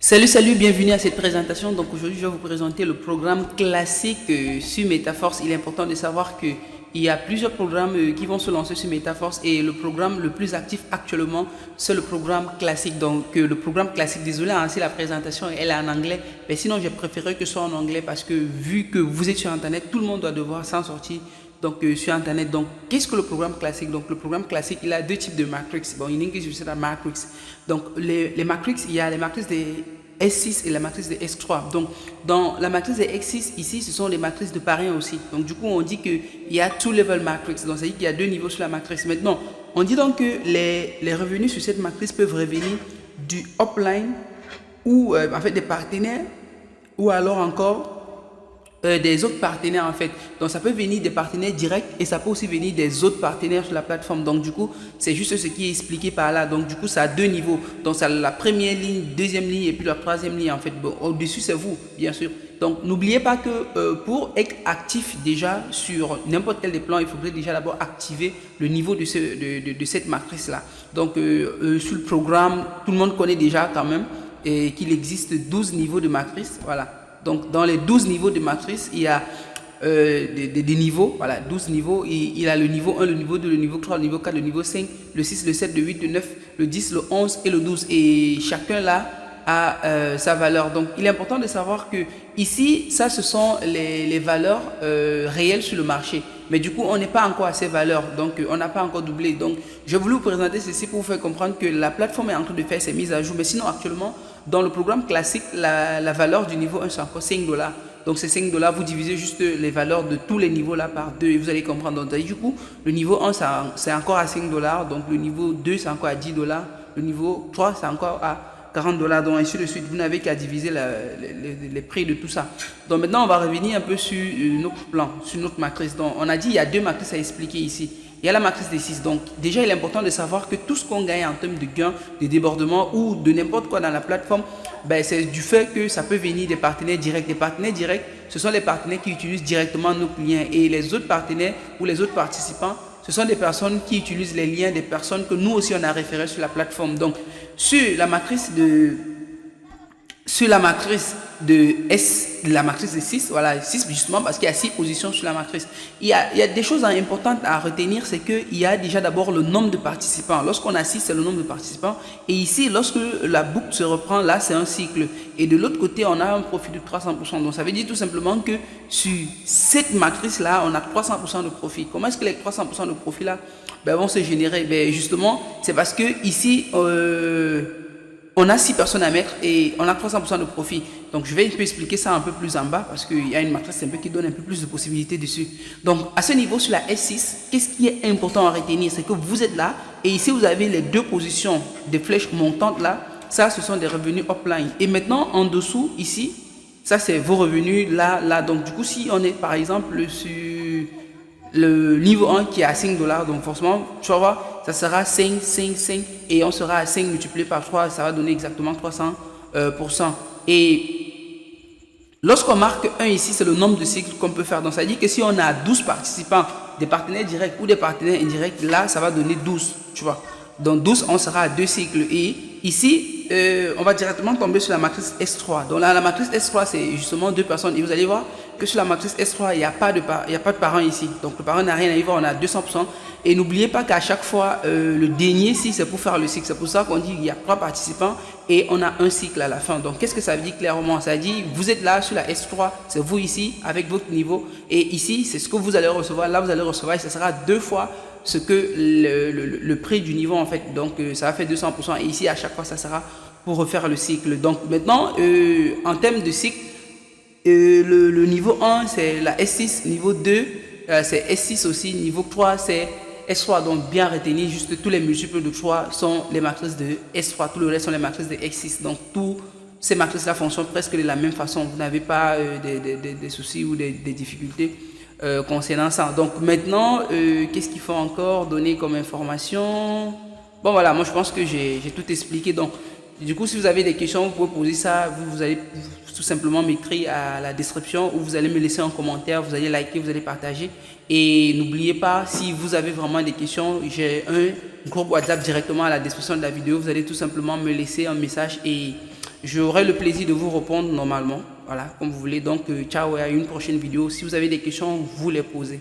Salut, bienvenue à cette présentation. Donc aujourd'hui, je vais vous présenter le programme classique sur MetaForce. Il est important de savoir que il y a plusieurs programmes qui vont se lancer sur MetaForce et le programme le plus actif actuellement, c'est le programme classique. Donc le programme classique, désolé, hein, si la présentation elle est en anglais, mais sinon j'ai préféré que ce soit en anglais parce que vu que vous êtes sur Internet, tout le monde doit devoir s'en sortir. Donc sur Internet. Donc qu'est-ce que le programme classique? Donc le programme classique, il a deux types de matrix. Bon, en anglais, je sais la matrix. Donc les matrix, il y a les matrices des S6 et la matrice de S3. Donc, dans la matrice de X6, ici, ce sont les matrices de parrain aussi. Donc, du coup, on dit qu'il y a two level matrix. Donc, ça veut dire qu'il y a deux niveaux sur la matrice. Maintenant, on dit donc que les revenus sur cette matrice peuvent revenir du upline ou en fait des partenaires ou alors encore des autres partenaires en fait. Donc ça peut venir des partenaires directs et ça peut aussi venir des autres partenaires sur la plateforme. Donc du coup, c'est juste ce qui est expliqué par là. Donc du coup, ça a deux niveaux. Donc ça a la première ligne, deuxième ligne et puis la troisième ligne en fait. Bon, au-dessus, c'est vous, bien sûr. Donc n'oubliez pas que pour être actif déjà sur n'importe quel des plans, il faudrait déjà d'abord activer le niveau de cette matrice-là. Donc sur le programme, tout le monde connaît déjà quand même qu'il existe 12 niveaux de matrice. Voilà. Donc, dans les 12 niveaux de matrice, il y a des niveaux, voilà, 12 niveaux. Il a le niveau 1, le niveau 2, le niveau 3, le niveau 4, le niveau 5, le 6, le 7, le 8, le 9, le 10, le 11 et le 12. Et chacun là a sa valeur. Donc, il est important de savoir que ici, ça, ce sont les valeurs réelles sur le marché. Mais du coup, on n'est pas encore à ces valeurs. Donc, on n'a pas encore doublé. Donc, je voulais vous présenter ceci pour vous faire comprendre que la plateforme est en train de faire ses mises à jour. Mais sinon, actuellement, dans le programme classique, la valeur du niveau 1, c'est encore 5 $. Donc, ces 5 $, vous divisez juste les valeurs de tous les niveaux là par 2 et vous allez comprendre. Donc, du coup, le niveau 1, c'est encore à 5 $. Donc, le niveau 2, c'est encore à 10 $. Le niveau 3, c'est encore à 40 $. Donc, ainsi de suite. Vous n'avez qu'à diviser les prix de tout ça. Donc, maintenant, on va revenir un peu sur notre plan, sur notre matrice. Donc, on a dit qu'il y a deux matrices à expliquer ici. Il y a la matrice des 6. Donc, déjà, il est important de savoir que tout ce qu'on gagne en termes de gains, de débordement ou de n'importe quoi dans la plateforme, ben, c'est du fait que ça peut venir des partenaires directs. Les partenaires directs, ce sont les partenaires qui utilisent directement nos clients. Et les autres partenaires ou les autres participants, ce sont des personnes qui utilisent les liens des personnes que nous aussi on a référées sur la plateforme. Donc, sur la matrice de la matrice de 6, voilà, 6 justement parce qu'il y a 6 positions sur la matrice. Il y a des choses importantes à retenir, c'est qu'il y a déjà d'abord le nombre de participants. Lorsqu'on a 6, c'est le nombre de participants. Et ici, lorsque la boucle se reprend, là, c'est un cycle. Et de l'autre côté, on a un profit de 300%. Donc, ça veut dire tout simplement que sur cette matrice-là, on a 300% de profit. Comment est-ce que les 300% de profit-là vont se générer? Justement, c'est parce que ici, on a 6 personnes à mettre et on a 300% de profit. Donc, je vais un peu expliquer ça un peu plus en bas parce qu'il y a une matrice un peu qui donne un peu plus de possibilités dessus. Donc, à ce niveau, sur la S6, qu'est-ce qui est important à retenir? C'est que vous êtes là et ici, vous avez les deux positions des flèches montantes là. Ça, ce sont des revenus upline. Et maintenant, en dessous, ici, ça, c'est vos revenus là. Donc, du coup, si on est par exemple sur le niveau 1 qui est à 5 $, donc forcément, tu vas voir, ça sera 5 et on sera à 5 multiplié par 3, ça va donner exactement 300%. Et lorsqu'on marque 1 ici, c'est le nombre de cycles qu'on peut faire. Donc ça dit que si on a 12 participants, des partenaires directs ou des partenaires indirects, là, ça va donner 12, tu vois. Donc 12, on sera à 2 cycles. Et ici, on va directement tomber sur la matrice S3. Donc là, la matrice S3, c'est justement 2 personnes. Et vous allez voir que sur la matrice S3, il n'y a pas de parent ici. Donc le parent n'a rien à y voir, on a 200%. Et n'oubliez pas qu'à chaque fois, le dernier cycle, c'est pour faire le cycle. C'est pour ça qu'on dit qu'il y a 3 participants et on a un cycle à la fin. Donc qu'est-ce que ça veut dire clairement? Ça dit, vous êtes là sur la S3, c'est vous ici avec votre niveau. Et ici, c'est ce que vous allez recevoir. Là, vous allez recevoir et ce sera 2 fois ce que le prix du niveau en fait. Donc ça va faire 200%. Et ici, à chaque fois, ça sera pour refaire le cycle. Donc maintenant, en termes de cycle, le niveau 1, c'est la S6. Niveau 2, c'est S6 aussi. Niveau 3, c'est S3, donc bien retenir, juste tous les multiples de 3 sont les matrices de S3, tout le reste sont les matrices de X6. Donc, tous ces matrices-là fonctionnent presque de la même façon. Vous n'avez pas des soucis ou des difficultés concernant ça. Donc, maintenant, qu'est-ce qu'il faut encore donner comme information? Bon, voilà, moi je pense que j'ai tout expliqué. Donc, du coup, si vous avez des questions, vous pouvez poser ça. Vous allez tout simplement m'écrire à la description ou vous allez me laisser un commentaire, vous allez liker, vous allez partager. Et n'oubliez pas, si vous avez vraiment des questions, j'ai un groupe WhatsApp directement à la description de la vidéo. Vous allez tout simplement me laisser un message et J'aurai le plaisir de vous répondre normalement. Voilà, comme vous voulez. Donc, ciao et à une prochaine vidéo. Si vous avez des questions, vous les posez.